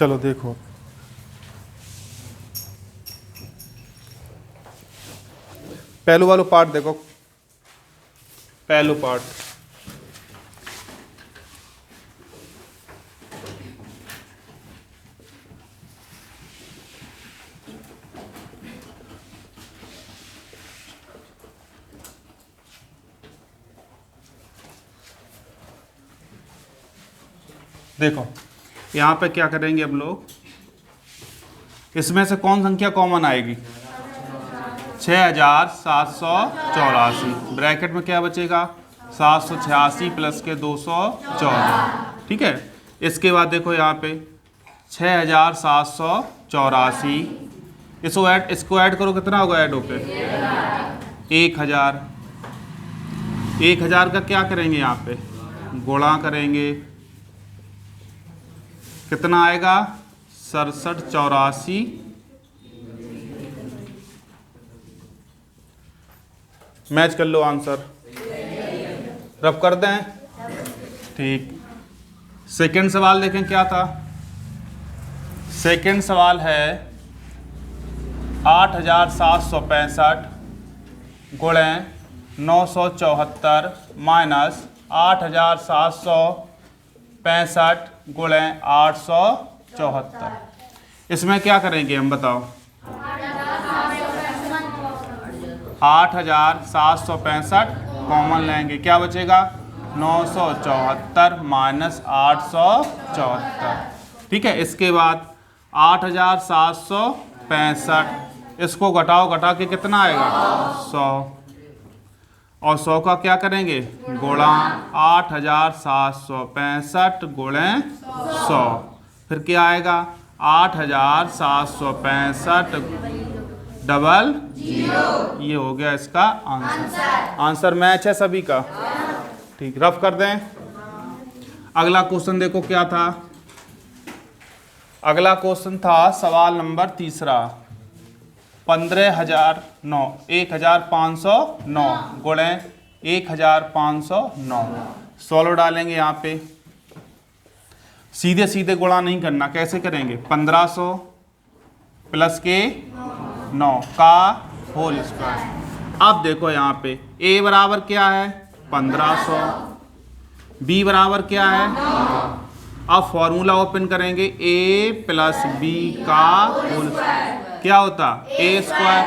चलो देखो, पहलू वाला पार्ट देखो, पहलू पार्ट। देखो यहाँ पे क्या करेंगे हम लोग, इसमें से कौन संख्या कॉमन आएगी? 6784, ब्रैकेट में क्या बचेगा? 786 प्लस के 214, ठीक है। इसके बाद देखो यहाँ पे 6784, इसको ऐड करो, कितना होगा ऐड होके? 1000। 1000 का क्या करेंगे यहाँ पे? गुणा करेंगे, कितना आएगा? 6784, मैच कर लो आंसर, रब कर दें। ठीक, सेकंड सवाल देखें क्या था। सेकंड सवाल है 8765 गुणे 974 माइनस 8765 गुणे 874। इसमें क्या करेंगे हम, बताओ? 8765 कॉमन लेंगे, क्या बचेगा? 974 माइनस 874, ठीक है। इसके बाद 8765, इसको घटाओ, घटा के कितना आएगा? 100, और 100 का क्या करेंगे? गुणा 8765 गुणे 100, फिर क्या आएगा? 8765 डबल जीरो, ये हो गया इसका आंसर। आंसर मैच है सभी का, ठीक, रफ कर दें। अगला क्वेश्चन देखो क्या था। अगला क्वेश्चन था सवाल नंबर तीसरा, 15,509 गुणे 1509। सोल्व डालेंगे यहाँ पे, सीधे सीधे गुणा नहीं करना, कैसे करेंगे? 1500 प्लस के 9 का होल स्क्वायर। अब देखो यहाँ पे a बराबर क्या है? 1500, b बराबर क्या है? अब फॉर्मूला ओपन करेंगे, a प्लस b का होल क्या होता? a square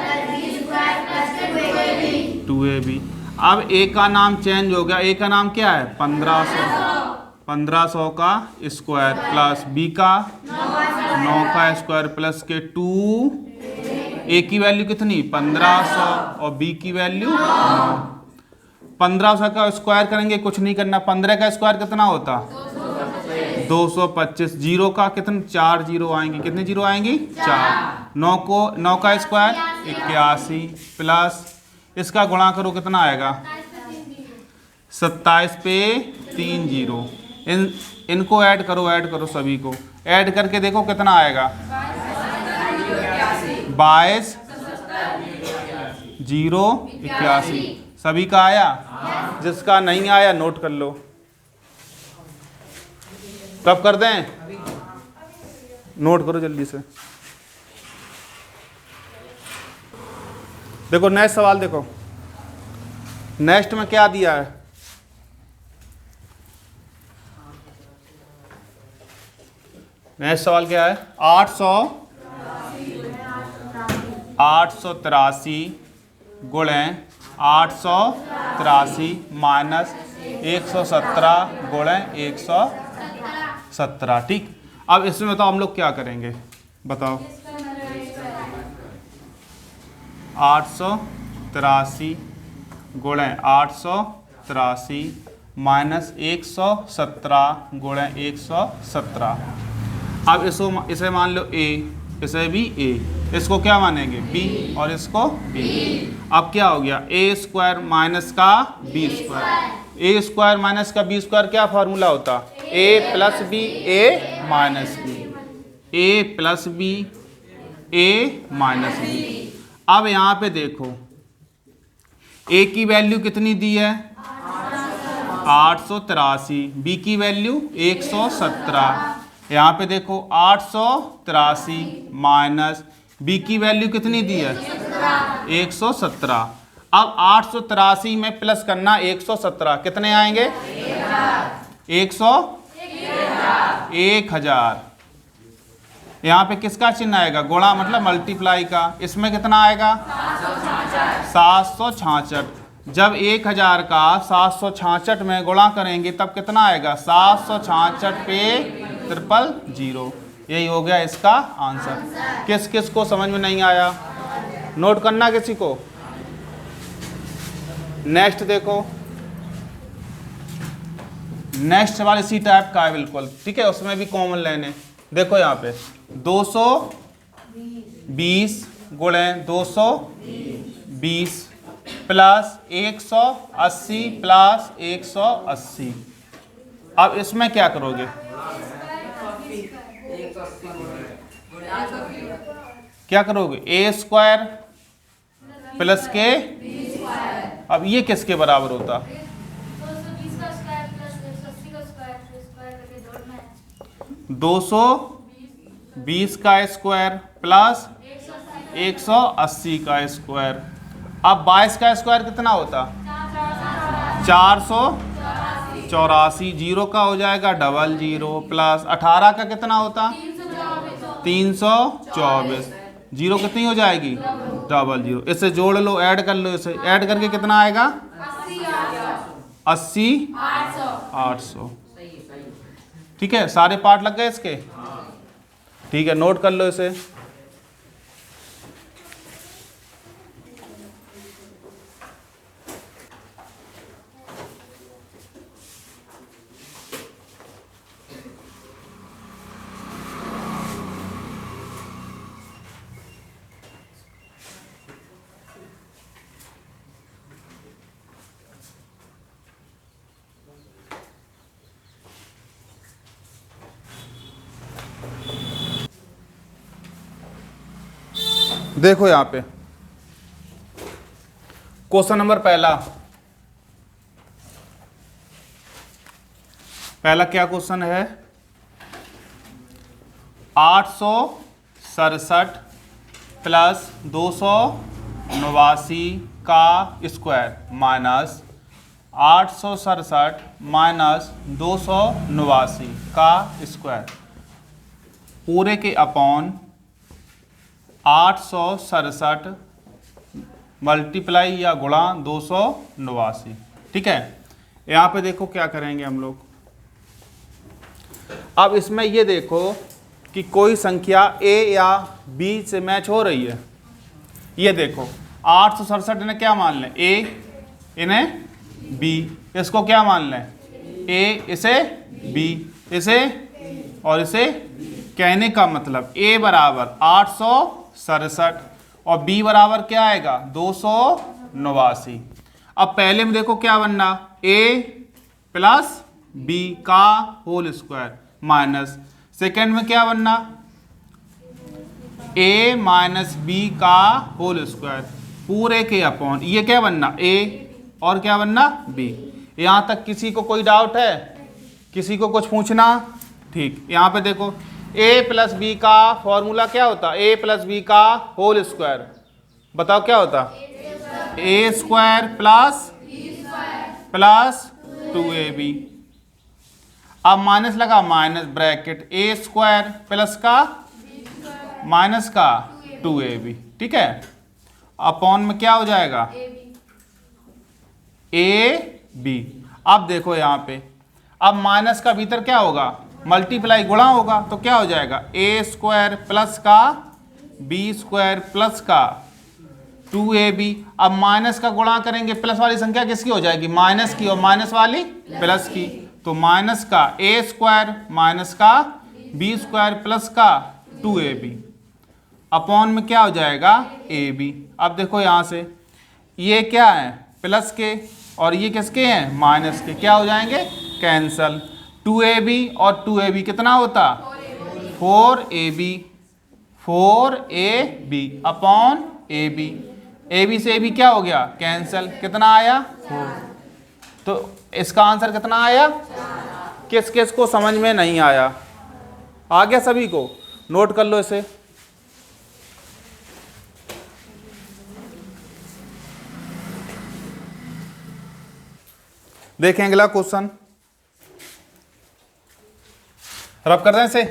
2ab। अब a का नाम चेंज हो गया, a का नाम क्या है? 1500 का स्क्वायर प्लस b का 9 का स्क्वायर प्लस के 2, a की वैल्यू कितनी? 1500 और b की वैल्यू 9। 1500 का स्क्वायर करेंगे, कुछ नहीं करना। 15 का स्क्वायर कितना होता? 225। जीरो का कितने? 4 जीरो आएंगे, कितने जीरो आएंगी? 4। 9 का स्क्वायर 81 प्लस इसका गुणा करो, कितना आएगा? 27 पे 3 जीरो। इनको ऐड करो सभी को, ऐड करके देखो कितना आएगा? 22 0 81। सभी का आया? जिसका नहीं आया नोट कर लो, कब कर दें? नोट करो जल्दी से। देखो नेक्स्ट सवाल देखो, नेक्स्ट में क्या दिया है? नेक्स्ट सवाल क्या है? 883 गुणे 883 माइनस 117 गुणे 117, ठीक। अब इसमें बताओ हम लोग क्या करेंगे, बताओ? 883 गुणे 883 माइनस 117 गुणे 117। अब इसे मान लो a, इसे भी a, इसको क्या मानेंगे? b, और इसको b। अब क्या हो गया? a स्क्वायर माइनस का b square. a square minus का b स्क्वायर क्या फार्मूला होता? a plus b a minus b, a plus b a minus b। अब यहाँ पे देखो a की वैल्यू कितनी दी है? 883, b की वैल्यू 117, यहाँ पे देखो 883 माइनस बी की वैल्यू कितनी दी है 117। अब 883 में प्लस करना 117, कितने आएंगे 1000। यहाँ पे किसका चिन्ह आएगा, गुणा मतलब मल्टीप्लाई का। इसमें कितना आएगा 766। जब 1000 का 766 में गुणा करेंगे तब कितना आएगा 766 पे 000। यही हो गया इसका आंसर। किस किस को समझ में नहीं आया नोट करना किसी को। नेक्स्ट देखो, नेक्स्ट वाला इसी टाइप का है बिल्कुल, ठीक है, उसमें भी कॉमन लेने। देखो यहाँ पे 220 गुणे 220 प्लस 180 प्लस 180। अब इसमें क्या करोगे, क्या करोगे ए स्क्वायर प्लस के, अब ये किसके बराबर होता 220 का स्क्वायर प्लस 180 का स्क्वायर। अब 22 का स्क्वायर कितना होता 484, जीरो का हो जाएगा 00 प्लस 18 का कितना होता 324, जीरो कितनी हो जाएगी 00। इसे जोड़ लो, ऐड कर लो, इसे ऐड करके कितना आएगा 80 800। ठीक है, सारे पार्ट लग गए इसके। ठीक है, नोट कर लो इसे। देखो यहाँ पे क्वेश्चन नंबर पहला क्या क्वेश्चन है, 867 प्लस 289 का स्क्वायर माइनस 867 माइनस 289 का स्क्वायर पूरे के अपॉन 867 मल्टीप्लाई या गुणा 289। ठीक है, यहाँ पे देखो क्या करेंगे हम लोग। अब इसमें ये देखो कि कोई संख्या ए या बी से मैच हो रही है। ये देखो 867 इन्हें क्या मान लें ए, इन्हें बी, इसको क्या मान लें ए, इसे बी, इसे और इसे। कहने का मतलब ए बराबर 867 और बी बराबर क्या आएगा 289। अब पहले में देखो क्या बनना, ए प्लस बी का होल स्क्वायर माइनस, सेकेंड में क्या बनना ए माइनस बी का होल स्क्वायर पूरे के अपॉन, ये क्या बनना ए और क्या बनना बी। यहाँ तक किसी को कोई डाउट है, किसी को कुछ पूछना। ठीक, यहाँ पे देखो ए प्लस बी का फॉर्मूला क्या होता, ए प्लस बी का होल स्क्वायर, बताओ क्या होता ए स्क्वायर प्लस 2ab। अब माइनस लगा, माइनस ब्रैकेट ए स्क्वायर प्लस का माइनस का 2ab। ठीक है, अपॉन में क्या हो जाएगा ए बी। अब देखो यहाँ पे, अब माइनस का भीतर क्या होगा मल्टीप्लाई गुणा होगा, तो क्या हो जाएगा ए स्क्वायर प्लस का बी स्क्वायर प्लस का 2ab। अब माइनस का गुणा करेंगे, प्लस वाली संख्या किसकी हो जाएगी माइनस की, और माइनस वाली प्लस की, तो माइनस का ए स्क्वायर माइनस का बी स्क्वायर प्लस का 2ab अपॉन में क्या हो जाएगा ab। अब देखो यहाँ से ये क्या है प्लस के और ये किसके हैं माइनस के, क्या हो जाएंगे कैंसल। 2ab और 2ab कितना होता 4ab अपॉन ab, ab से ab क्या हो गया कैंसल, कितना आया 4। तो इसका आंसर कितना आया, किस किस को समझ में नहीं आया आ गया सभी को? नोट कर लो इसे। देखें अगला क्वेश्चन, रब कर दें इसे।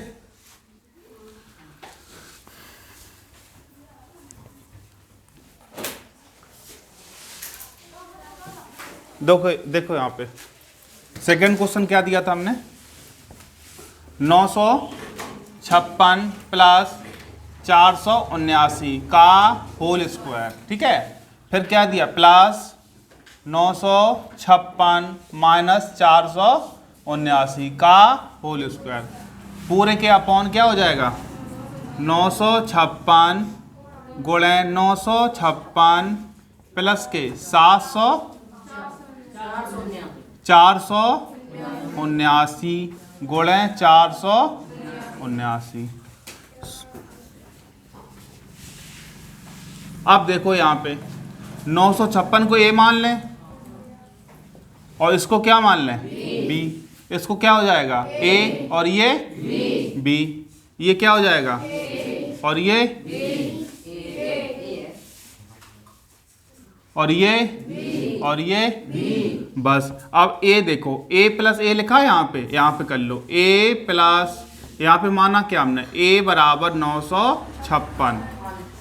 देखो देखो यहां पे सेकंड क्वेश्चन क्या दिया था हमने, 956 प्लस 479 का होल स्क्वायर, ठीक है। फिर क्या दिया, प्लस 956 माइनस 479 का होल स्क्वायर, पूरे के अपॉन क्या हो जाएगा, 956 गुणे 956 प्लस के 479 गुणे 479। अब देखो यहाँ पे 956 को ए मान लें और इसको क्या मान लें, बी। इसको क्या हो जाएगा, ए और ये बी, ये क्या हो जाएगा और ये और ये बस। अब ए देखो, ए प्लस ए लिखा है यहाँ पे कर लो, ए प्लस यहाँ पे माना क्या हमने, ए बराबर 956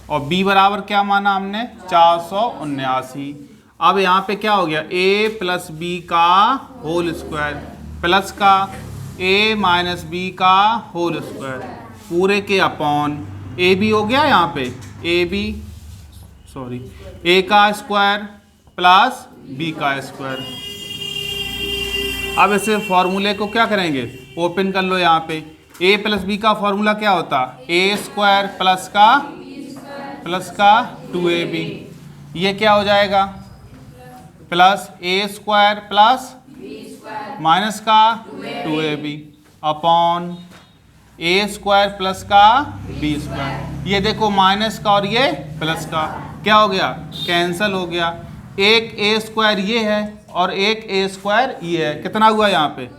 और बी बराबर क्या माना हमने, 479। अब यहाँ पे क्या हो गया, a प्लस बी का होल स्क्वायर प्लस का a माइनस बी का होल स्क्वायर, पूरे के अपॉन ए बी हो गया यहाँ पे, a का स्क्वायर प्लस b का स्क्वायर। अब इसे फॉर्मूले को क्या करेंगे, ओपन कर लो। यहाँ पे a प्लस बी का फॉर्मूला क्या होता, a स्क्वायर प्लस का 2ab, ये क्या हो जाएगा, plus a square plus minus का 2ab upon a square plus का b स्क्वायर। ये देखो माइनस का और ये प्लस का क्या हो गया, कैंसल हो गया। एक a स्क्वायर ये है और एक a स्क्वायर ये है, कितना हुआ यहाँ पे,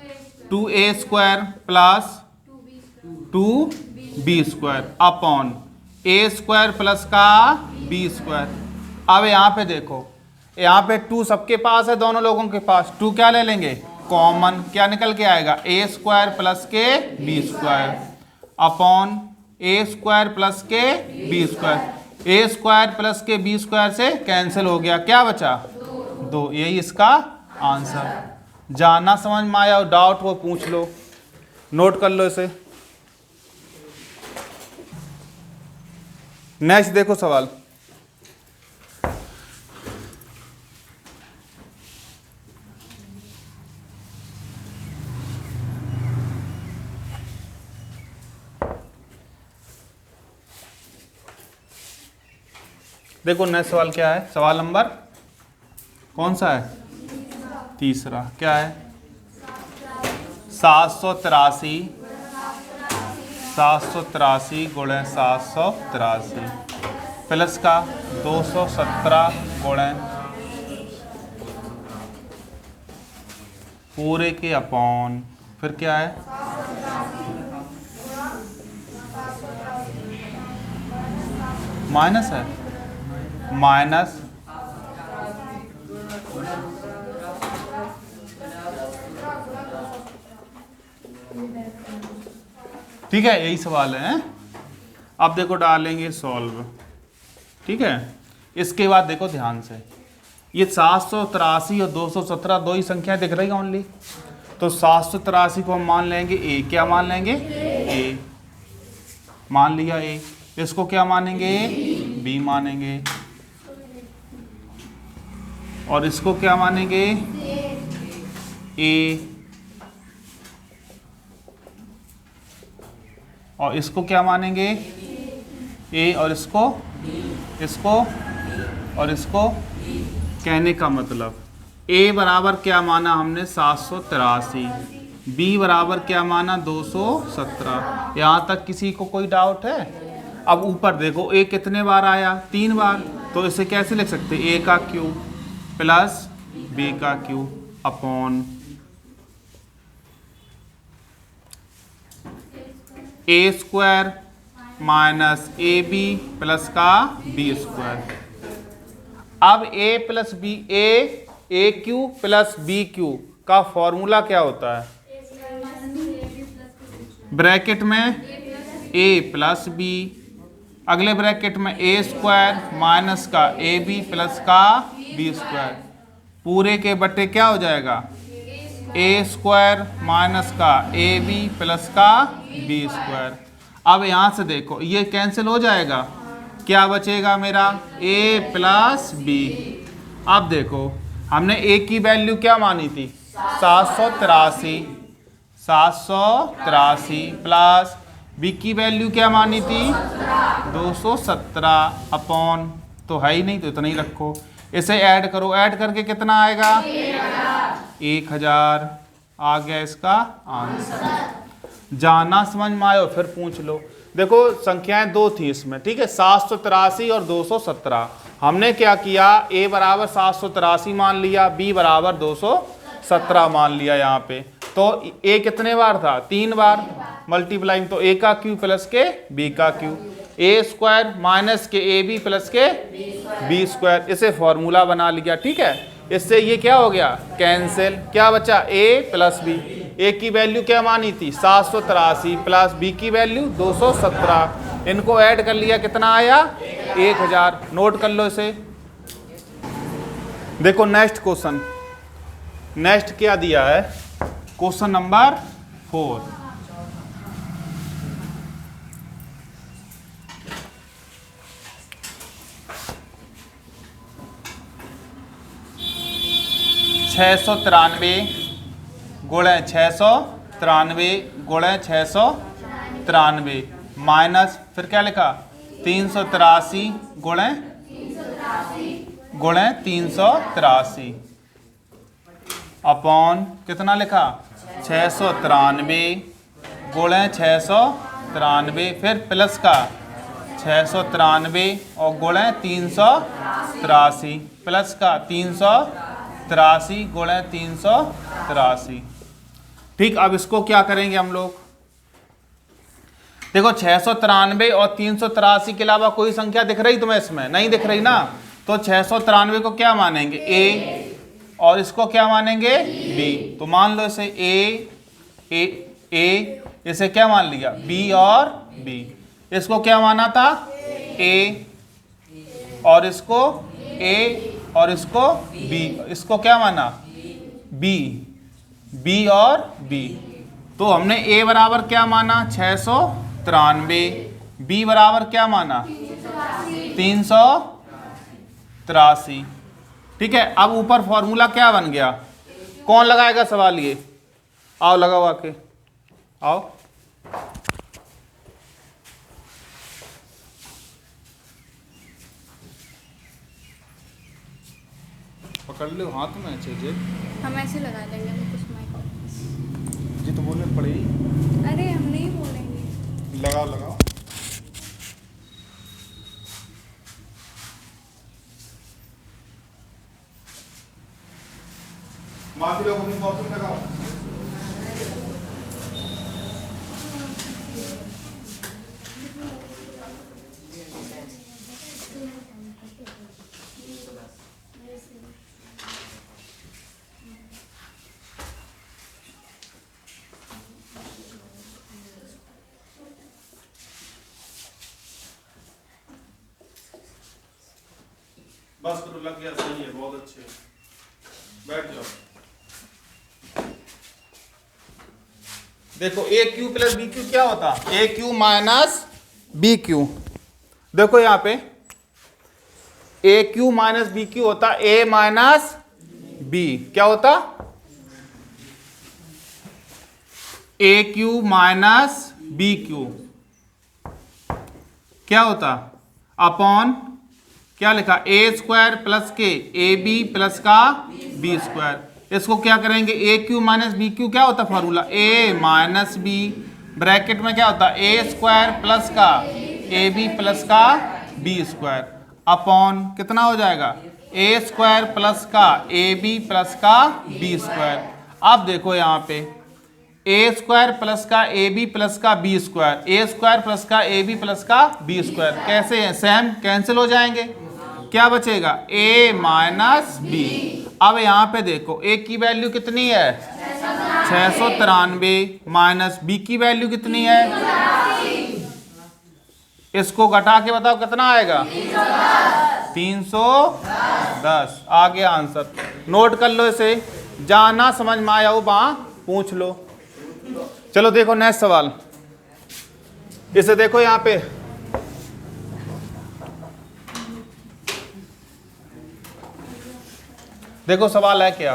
2a square plus 2b square upon a square plus का b स्क्वायर। अब यहाँ पे देखो, यहाँ पे 2 सबके पास है, दोनों लोगों के पास, 2 क्या ले लेंगे कॉमन, क्या निकल के आएगा, a स्क्वायर प्लस के b square upon a square plus के b square. a square plus के b स्क्वायर से कैंसिल हो गया, क्या बचा 2, यही इसका आंसर। जानना समझ में आया और डाउट वो पूछ लो, नोट कर लो इसे। नेक्स्ट देखो सवाल, देखो नेक्स्ट सवाल क्या है, सवाल नंबर कौन सा है, तीसरा। क्या है, 783 गुणे 783 प्लस का 217 गुणे पूरे के अपॉन, फिर क्या है, माइनस है, माइनस ठीक है, यही सवाल है। अब देखो डालेंगे सॉल्व, ठीक है। इसके बाद देखो ध्यान से, ये 783 और 217 दो ही संख्या दिख रही है ओनली, तो 783 को हम मान लेंगे ए, क्या मान लेंगे, ए मान लिया ए। इसको क्या मानेंगे, बी मानेंगे, और इसको क्या मानेंगे, ए, और इसको क्या मानेंगे, ए, और इसको और इसको। कहने का मतलब ए बराबर क्या माना हमने 783, बी बराबर क्या माना 217। यहाँ तक किसी को कोई डाउट है? अब ऊपर देखो ए कितने बार आया, 3 बार, तो इसे कैसे लिख सकते, ए का क्यूब प्लस बी का cube upon a square minus a b plus का बी स्क्वायर। अब a plus b a cube plus b cube का फॉर्मूला क्या होता है? ब्रैकेट में ए प्लस बी, अगले ब्रैकेट में ए स्क्वायर माइनस का ए बी प्लस का बी स्क्वायर, पूरे के बट्टे क्या हो जाएगा? ए स्क्वायर माइनस का ए बी प्लस का बी स्क्वायर। अब यहाँ से देखो ये कैंसिल हो जाएगा, क्या बचेगा मेरा? ए प्लस बी। अब देखो हमने ए की वैल्यू क्या मानी थी? 783, 783 प्लस बी की वैल्यू क्या मानी थी? 217 अपॉन, तो है ही नहीं तो इतना ही रखो। इसे ऐड करो, ऐड करके कितना आएगा? 1000 आ गया इसका आंसर। जाना समझ में आयो फिर पूछ लो। देखो संख्याएं दो थी इसमें, ठीक है, 783 और 217। हमने क्या किया? ए बराबर 783 मान लिया, बी बराबर 217 मान लिया। यहाँ पे तो ए कितने बार था? 3 बार मल्टीप्लाइंग, तो ए का क्यू प्लस के बी का क्यू, ए स्क्वायर माइनस के ए बी प्लस के बी स्क्वायर, इसे फॉर्मूला बना लिया। ठीक है, इससे ये क्या हो गया? कैंसिल। क्या बचा? ए प्लस बी। ए की वैल्यू क्या मानी थी? 783 प्लस बी की वैल्यू 217, इनको ऐड कर लिया, कितना आया? 1000। नोट कर लो इसे। देखो नेक्स्ट क्वेश्चन, नेक्स्ट क्या दिया है? Question number 4। छः सौ तिरानवे गुणे 693 गुणे 693 माइनस फिर क्या लिखा? 383 गुणे 383 अपॉन कितना लिखा? 693 गुणे 693 फिर प्लस का 693 और गुणे 383 प्लस का 383 गुणे 383। ठीक, अब इसको क्या करेंगे हम लोग? देखो 693 और 383 के अलावा कोई संख्या दिख रही तुम्हें इसमें? नहीं दिख रही ना, तो 693 को क्या मानेंगे? ए, और इसको क्या मानेंगे? बी। तो मान लो इसे ए इसे क्या मान लिया? बी और बी। इसको क्या माना था? ए, और इसको ए और इसको बी, इसको क्या माना? बी, बी और बी। तो हमने ए बराबर क्या माना? 693, बी बराबर क्या माना? 383। ठीक है, अब ऊपर फॉर्मूला क्या बन गया? कौन लगाएगा सवाल? ये आओ लगाओ, आके आओ। पकड़ लो हाथ में अच्छे से। हम ऐसे लगा लेंगे, हमें कुछ माइक जी तो बोलने पड़ेगी। अरे हम नहीं बोलेंगे। लगाओ लगाओ। माफी लोग अपनी कॉपी लगाओ। बस करो, लग गया, सही है, बहुत अच्छे। बैठ जाओ। देखो ए क्यू प्लस बी क्यू क्या होता? ए क्यू माइनस बी क्यू। देखो यहाँ पे ए क्यू माइनस बी क्यू होता ए माइनस बी। क्या होता? ए क्यू माइनस बी क्यू क्या होता? अपॉन क्या लिखा? ए स्क्वायर प्लस के ए बी प्लस का बी स्क्वायर। इसको क्या करेंगे? ए क्यू माइनस बी क्यू क्या होता फॉर्मूला? ए माइनस बी, ब्रैकेट में क्या होता? ए स्क्वायर प्लस का ए बी प्लस का बी स्क्वायर अपॉन कितना हो जाएगा? ए स्क्वायर प्लस का ए बी प्लस का बी स्क्वायर। अब देखो यहाँ पे ए स्क्वायर प्लस का ए बी प्लस का b square, a square plus का ए बी प्लस का बी स्क्वायर कैसे हैं? सेम, कैंसिल हो जाएंगे। क्या बचेगा? ए माइनस बी। अब यहाँ पे देखो ए की वैल्यू कितनी है? 693 माइनस बी की वैल्यू कितनी है? इसको घटा के बताओ कितना आएगा? 310। आ गया आंसर। नोट कर लो इसे, जहाँ ना समझ में आया हो वहाँ पूछ लो। चलो देखो नेक्स्ट सवाल, इसे देखो यहाँ पे। देखो सवाल है क्या?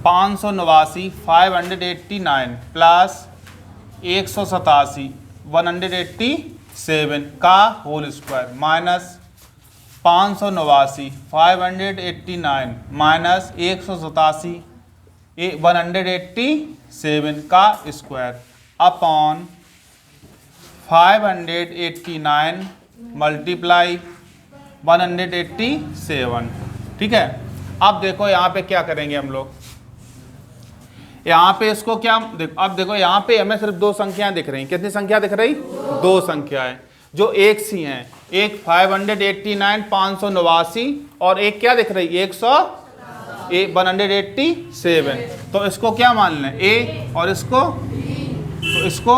$589 589 प्लस 187 187 का होल स्क्वायर माइनस 589 589 माइनस 187 187 का स्क्वायर अपॉन 589 मल्टीप्लाई 187। ठीक है, अब देखो यहाँ पे क्या करेंगे हम लोग। यहाँ पे इसको क्या देखो, अब देखो यहाँ पे हमें सिर्फ दो संख्याएं दिख रही। कितनी संख्या दिख रही? दो संख्याएं जो एक सी हैं। एक 589 589 और एक क्या दिख रही? 187। तो इसको क्या मान लें? ए और इसको, तो इसको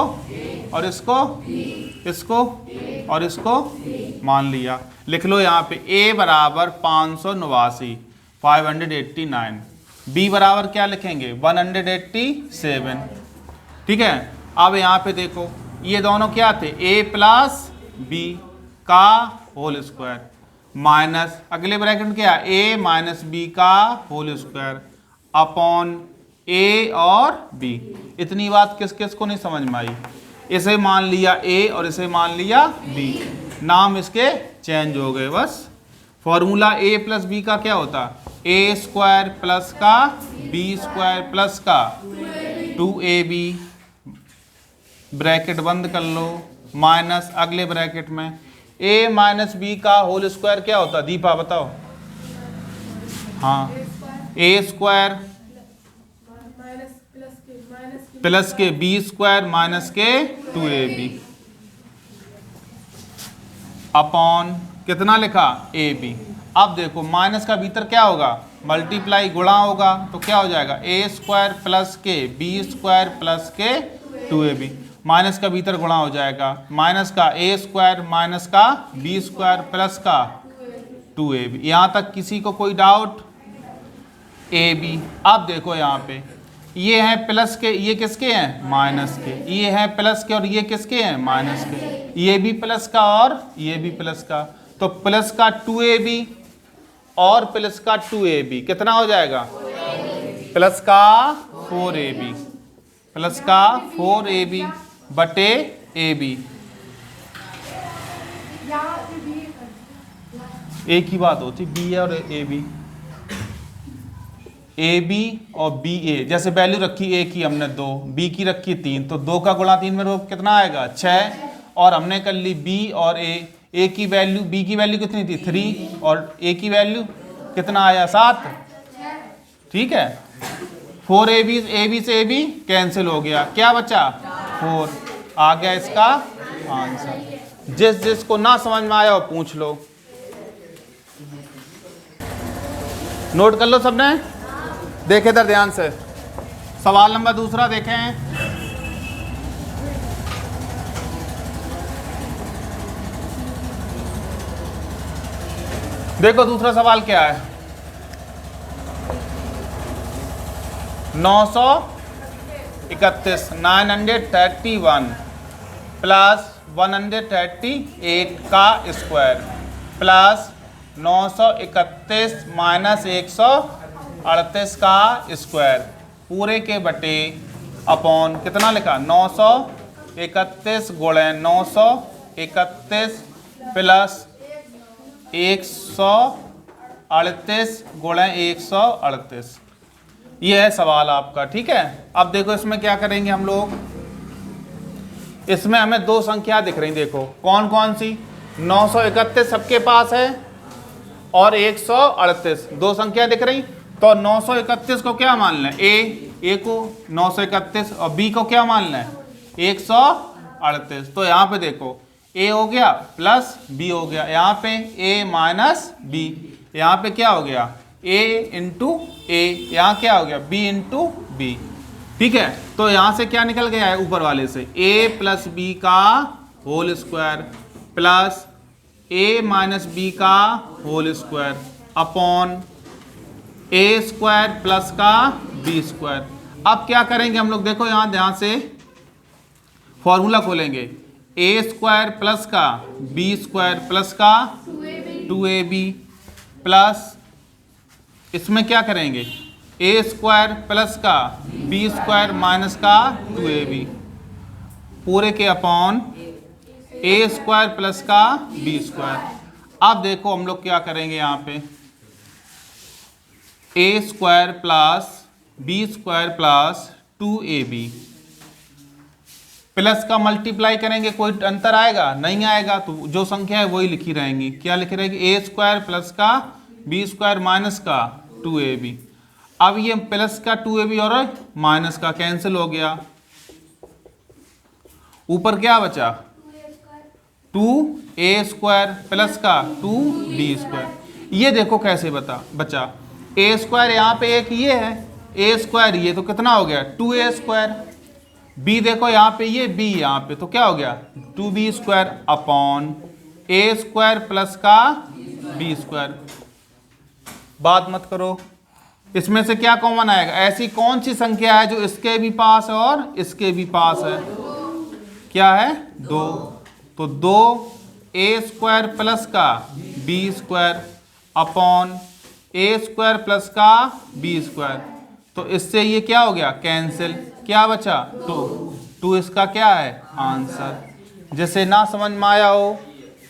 और इसको और इसको मान लिया। लिख लो यहाँ पे a बराबर 589 589, b बराबर क्या लिखेंगे? 187। ठीक है, अब यहाँ पे देखो ये दोनों क्या थे? a प्लस b का होल स्क्वायर माइनस अगले ब्रैकेट क्या? a माइनस b का होल स्क्वायर अपॉन a और b। इतनी बात किस किस को नहीं समझ में आई? इसे मान लिया a और इसे मान लिया b, नाम इसके चेंज हो गए बस। फॉर्मूला a प्लस b का क्या होता? a स्क्वायर प्लस का b स्क्वायर प्लस का 2ab, ब्रैकेट बंद कर लो, माइनस अगले ब्रैकेट में a माइनस b का होल स्क्वायर क्या होता? दीपा बताओ। हाँ, a स्क्वायर प्लस के बी स्क्वायर माइनस के 2ab अपॉन कितना लिखा? ab। अब देखो माइनस का भीतर क्या होगा? मल्टीप्लाई, गुणा होगा, तो क्या हो जाएगा? a स्क्वायर प्लस के बी स्क्वायर प्लस के 2ab। माइनस का भीतर गुणा हो जाएगा, माइनस का a स्क्वायर माइनस का b स्क्वायर प्लस का 2ab। यहाँ तक किसी को कोई डाउट? ab। अब देखो यहाँ पे ये हैं प्लस के, ये किसके हैं? माइनस के। ये हैं प्लस के और ये किसके हैं? माइनस के। ये भी प्लस का और ये भी प्लस का, तो प्लस का 2ab और प्लस का 2ab कितना हो जाएगा? प्लस का 4ab, प्लस का 4ab बटे ab। एक ही बात होती b और ab, ए बी और बी ए। जैसे वैल्यू रखी a की हमने 2, b की रखी 3, तो 2 का गुणा 3 में कितना आएगा? 6। और हमने कर ली b और a की वैल्यू, b की वैल्यू कितनी थी? 3 और a की वैल्यू कितना आया? 7। ठीक है, 4ab से ab कैंसिल हो गया, क्या बचा? 4। आ गया इसका आंसर। जिस जिसको ना समझ में आया वो पूछ लो। नोट कर लो सबने? देखे इधर ध्यान से, सवाल नंबर दूसरा देखें। देखो दूसरा सवाल क्या है? 931 931 प्लस 138 का स्क्वायर प्लस 931 माइनस 138 का स्क्वायर पूरे के बटे अपॉन कितना लिखा? 931 गुणे 931 प्लस 138 गुणे 138। ये है सवाल आपका। ठीक है, अब देखो इसमें क्या करेंगे हम लोग। इसमें हमें दो संख्या दिख रही, देखो कौन कौन सी? 931 सबके पास है और 138, दो संख्या दिख रही। तो 931 को क्या मान लें, ए को 931 और बी को क्या मान लें 138। तो यहाँ पे देखो ए हो गया प्लस बी हो गया, यहाँ पे ए माइनस बी, यहाँ पे क्या हो गया ए इंटू ए, यहाँ क्या हो गया बी इंटू बी। ठीक है, तो यहाँ से क्या निकल गया है ऊपर वाले से ए प्लस बी का होल स्क्वायर प्लस ए माइनस बी का whole square upon a square plus का बी स्क्वायर। अब क्या करेंगे हम लोग, देखो यहाँ ध्यान से फॉर्मूला खोलेंगे, ए स्क्वायर प्लस का बी स्क्वायर प्लस का 2ab प्लस इसमें क्या करेंगे ए स्क्वायर प्लस का बी स्क्वायर माइनस का 2ab पूरे के अपॉन ए स्क्वायर प्लस का बी स्क्वायर। अब देखो हम लोग क्या करेंगे यहाँ पे a square plus b square plus 2ab plus का मल्टीप्लाई करेंगे, कोई अंतर आएगा नहीं आएगा, तो जो संख्या है वही लिखी रहेंगी। क्या लिखी रहेगी ए स्क्वायर प्लस का बी स्क्वायर माइनस का 2ab। अब ये प्लस का 2ab और माइनस का कैंसिल हो गया, ऊपर क्या बचा 2a स्क्वायर प्लस का 2b स्क्वायर। ये देखो कैसे बचा ए स्क्वायर यहाँ पे एक ये है ए स्क्वायर, ये तो कितना हो गया 2a स्क्वायर, बी देखो यहाँ पे ये बी यहाँ पे तो क्या हो गया 2b square upon a square plus का बी स्क्वायर। बात मत करो, इसमें से क्या कॉमन आएगा, ऐसी कौन सी संख्या है जो इसके भी पास है और इसके भी पास है, क्या है 2, तो 2a स्क्वायर प्लस का b square upon a square plus का बी स्क्वायर। तो इससे ये क्या हो गया कैंसिल, क्या बचा 2 इसका क्या है आंसर। जैसे ना समझ में आया हो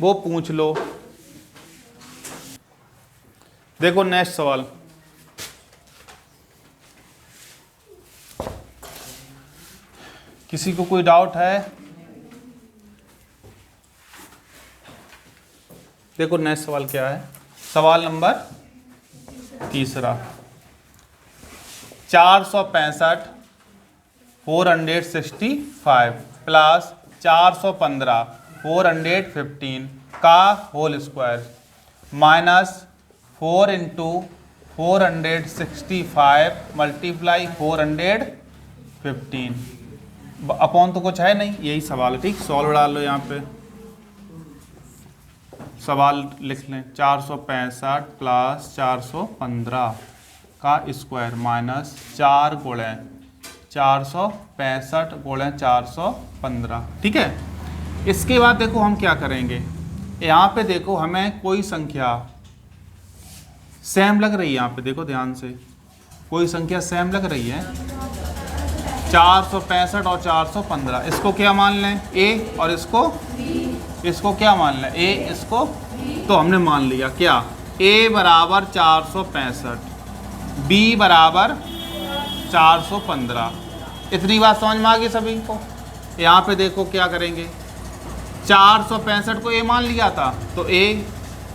वो पूछ लो। देखो नेक्स्ट सवाल, किसी को कोई डाउट है? देखो नेक्स्ट सवाल क्या है, सवाल नंबर 3, 465 465 प्लस 415 415 का whole square minus 4 into 465 multiply 415 upon तो कुछ है नहीं, यही सवाल है। ठीक, सॉल्व डाल लो यहाँ पे, सवाल लिख लें 465 प्लस 415 का स्क्वायर माइनस 4 गुणे 465 गुणे 415। ठीक है, इसके बाद देखो हम क्या करेंगे, यहाँ पे देखो हमें कोई संख्या सेम लग रही है, यहाँ पे देखो ध्यान से कोई संख्या सेम लग रही है 465 और 415, इसको क्या मान लें ए और इसको क्या मान लें ए, इसको तो हमने मान लिया क्या a बराबर 465 b बराबर 415। इतनी बात समझ में आ गई सभी को। यहाँ पे देखो क्या करेंगे, 465 को a मान लिया था तो a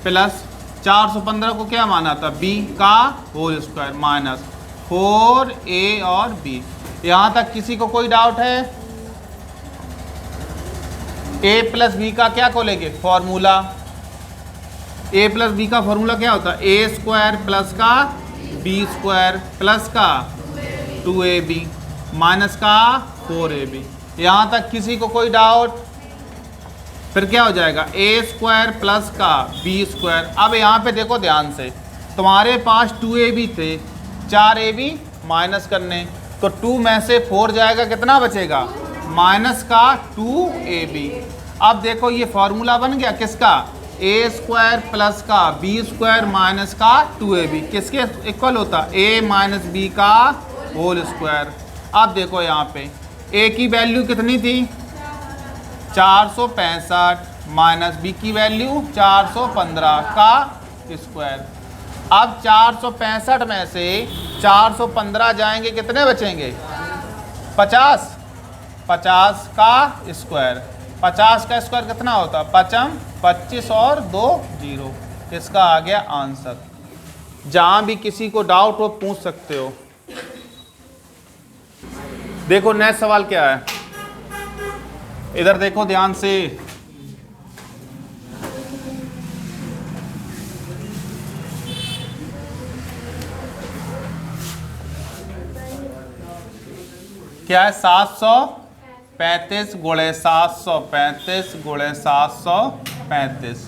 प्लस 415 को क्या माना था b का होल स्क्वायर माइनस 4a और b। यहाँ तक किसी को कोई डाउट है? a प्लस बी का क्या खोलेंगे फॉर्मूला, a प्लस बी का फॉर्मूला क्या होता है ए स्क्वायर प्लस का बी स्क्वायर प्लस का 2ab माइनस का 4ab। यहाँ तक किसी को कोई डाउट? फिर क्या हो जाएगा ए स्क्वायर प्लस का बी स्क्वायर। अब यहाँ पे देखो ध्यान से, तुम्हारे पास 2ab थे, 4ab माइनस करने, तो 2 में से 4 जाएगा, कितना बचेगा माइनस का 2ab। अब देखो ये फॉर्मूला बन गया किसका, ए स्क्वायर प्लस का बी स्क्वायर माइनस का 2ab किसके इक्वल होता a माइनस बी का होल स्क्वायर। अब देखो यहाँ पे a की वैल्यू कितनी थी 465 माइनस बी की वैल्यू 415 का स्क्वायर। अब 465 में से 415 जाएंगे, कितने बचेंगे 50, 50 का स्क्वायर, 50 का स्क्वायर कितना होता 5 25 और 2 0, इसका आ गया आंसर। जहां भी किसी को डाउट हो पूछ सकते हो। देखो नेक्स्ट सवाल क्या है, इधर देखो ध्यान से। क्या है 735 गुणे 735 गुणे 735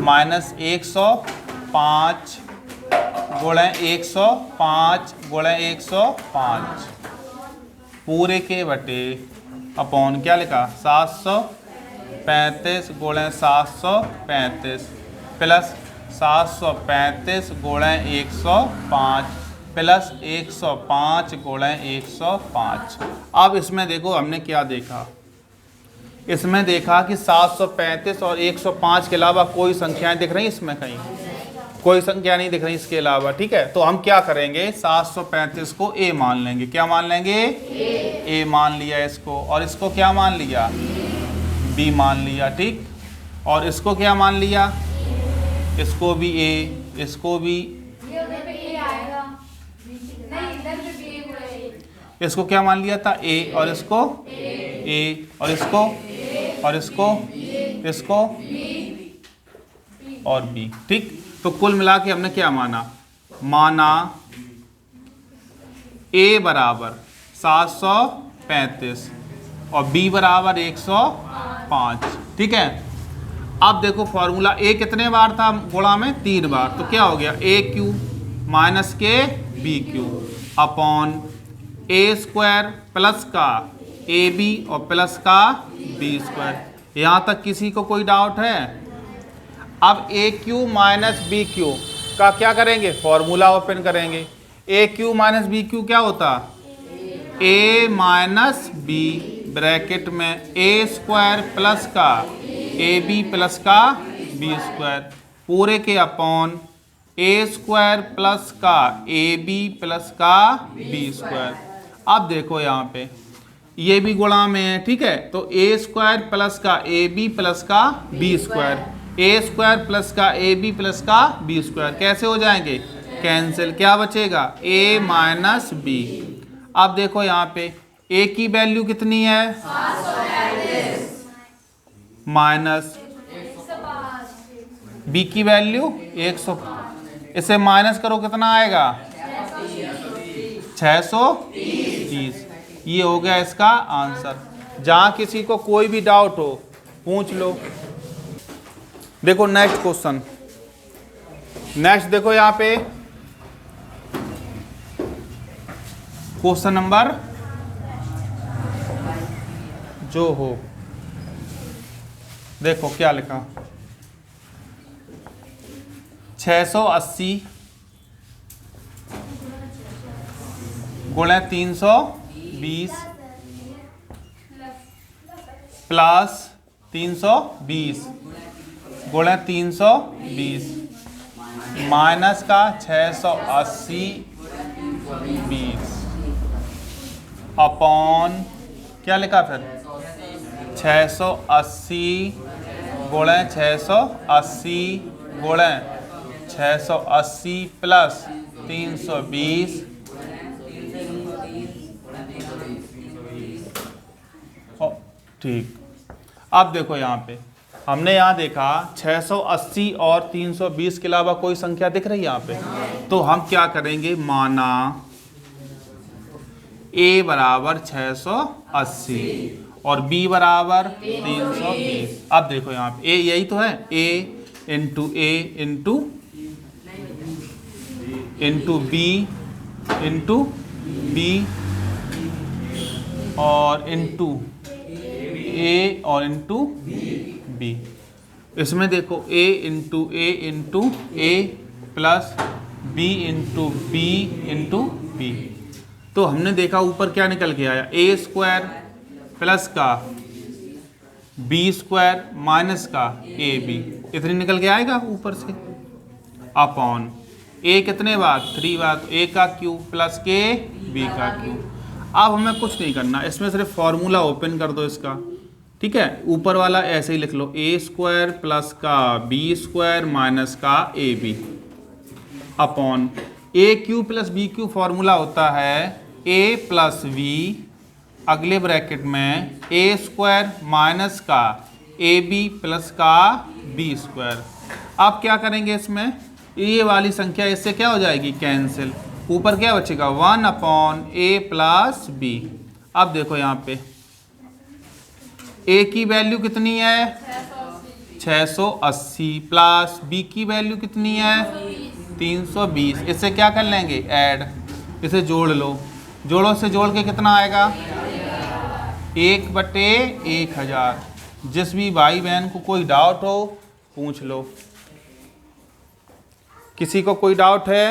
माइनस 105 गुणे 105 गुणे 105 पूरे के बटे अपॉन क्या लिखा 735 गुणे 735 प्लस 735 गुणे 105 प्लस 105 गुणे 105। अब इसमें देखो हमने क्या देखा, इसमें देखा कि 735 और 105 के अलावा कोई संख्याएं दिख रही इसमें, कहीं कोई संख्या नहीं दिख रही इसके अलावा। ठीक है, तो हम क्या करेंगे 735 को a मान लेंगे। क्या मान लेंगे? a मान लिया इसको, और इसको क्या मान लिया? b मान लिया। ठीक, और इसको क्या मान लिया? इसको भी a, इसको भी, इसको क्या मान लिया था? a, और इसको a, और इसको, और इसको, इसको और b। ठीक, तो कुल मिला के हमने क्या माना? माना a बराबर 735 और b बराबर 105। ठीक है, अब देखो फॉर्मूला a कितने बार था गुणा में? 3 बार। तो क्या हो गया? a क्यू माइनस के b Q upon a square plus का ab और प्लस का b स्क्वायर। यहाँ तक किसी को कोई डाउट है? अब ए क्यू माइनस बी क्यू का क्या करेंगे? फॉर्मूला ओपन करेंगे। ए क्यू माइनस बी क्यू क्या होता? ए माइनस बी ब्रैकेट में ए स्क्वायर प्लस का ए बी प्लस का बी स्क्वायर पूरे के अपॉन ए स्क्वायर प्लस का ए बी प्लस का बी स्क्वायर। अब देखो यहाँ पे ये भी गुणा में है। ठीक है, तो ए स्क्वायर प्लस का ए बी प्लस का b square, a square plus का ए बी प्लस का बी स्क्वायर कैसे हो जाएंगे? कैंसिल। क्या बचेगा? a minus b. अब देखो यहाँ पे a की वैल्यू कितनी है? माइनस b की वैल्यू 100। इसे माइनस करो कितना आएगा? 630। ये हो गया इसका आंसर। जहाँ किसी को कोई भी डाउट हो पूछ लो। देखो नेक्स्ट क्वेश्चन, नेक्स्ट देखो यहाँ पे क्वेश्चन नंबर जो हो, देखो क्या लिखा 680 गुणे 320 प्लस 320 गुणे 320 माइनस का 680 20 अपॉन क्या लिखा फिर 680 गुणे 680 गुणे 680 प्लस 320 ठीक। अब देखो यहाँ पे हमने यहाँ देखा 680 और 320 के अलावा कोई संख्या दिख रही है यहाँ पे, तो हम क्या करेंगे? माना a बराबर 680 और b बराबर 320। अब देखो यहाँ पे a यही तो है, a into b into b और इंटू a और इंटू b। इसमें देखो a into a plus b into b into b। तो हमने देखा ऊपर क्या निकल के आया? a स्क्वायर प्लस का b स्क्वायर माइनस का a b, इतनी निकल के आएगा ऊपर से अपॉन a कितने बार? 3 बार। तो a का क्यूब प्लस के b का क्यूब। अब हमें कुछ नहीं करना, इसमें सिर्फ फॉर्मूला ओपन कर दो इसका। ठीक है, ऊपर वाला ऐसे ही लिख लो, ए स्क्वायर प्लस का बी स्क्वायर माइनस का a b upon a cube plus b cube formula होता है ए प्लस वी, अगले ब्रैकेट में ए स्क्वायर माइनस का ए बी प्लस का बी स्क्वायर। अब क्या करेंगे इसमें, ये वाली संख्या इससे क्या हो जाएगी, कैंसिल, ऊपर क्या बचेगा 1 अपॉन ए प्लस बी। अब देखो यहाँ पे ए की वैल्यू कितनी है 680 प्लस बी की वैल्यू कितनी है 320। इससे क्या कर लेंगे, ऐड, इसे जोड़ लो, जोड़ो से जोड़ के कितना आएगा 1/1000। जिस भी भाई बहन को कोई डाउट हो पूछ लो। किसी को कोई डाउट है?